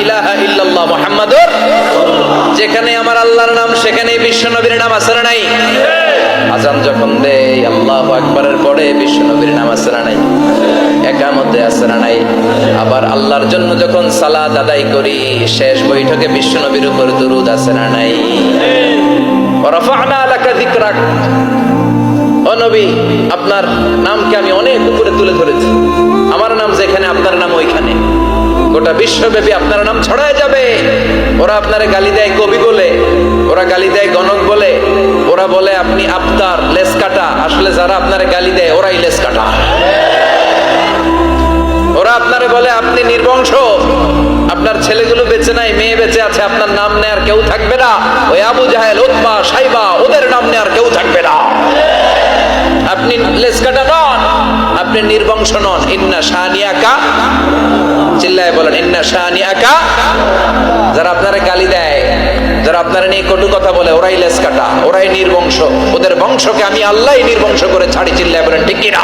ইলাহা ইল্লাল্লাহ মুহাম্মাদুর, যেখানে আমার আল্লাহর নাম সেখানেই বিশ্ব নবীর নাম আছে না নাই? আজান যখন দেয় আল্লাহু আকবারের পরে বিশ্ব নবীর নাম আছে না নাই? একামতে আছে না নাই? আবার আল্লাহর জন্য যখন সালাত আদায় করি শেষ বৈঠকে বিশ্ব নবীর উপর দুরূদ আছে না নাই? ওয়া রাফা'না লাকা যিকরাক, ও নবী আপনার নামকে আমি অনেক উপরে তুলে ধরেছি, আমার নাম যেখানে আপনার নাম ওইখানে, গোটা বিশ্বব্যাপী আপনার নাম ছড়ায় যাবে। ওরা আপনারে গালি দেয় কবি বলে, ওরা গালি দেয় গণক বলে, ওরা বলে আপনি আফতার লেস কাটা, আসলে যারা আপনারে গালি দেয় ওরাই লেস কাটা। ওরা আপনারে বলে আপনি নির্বংশ, আপনার ছেলেগুলো বেঁচে নাই, মেয়ে বেঁচে আছে, আপনার নাম নেয়ার কেউ থাকবে না। ওই আবু জাহেল, উতবা, সাইবা, ওদের নাম নেয়ার কেউ থাকবে না। আপনি লেসকাটা নন, আপনি নির্বংশ নন। ইন্না শানিয়াকা, চিল্লায় বলেন ইন্না শানিয়াকা। যারা আপনারা গালি দেয়, যারা আপনারা নিয়ে কটু কথা বলে, ওরাই লেসকাটা, ওরাই নির্বংশ, ওদের বংশকে আমি আল্লাহই নির্বংশ করে ছাড়ি। চিল্লায় বলেন ঠিক কিনা?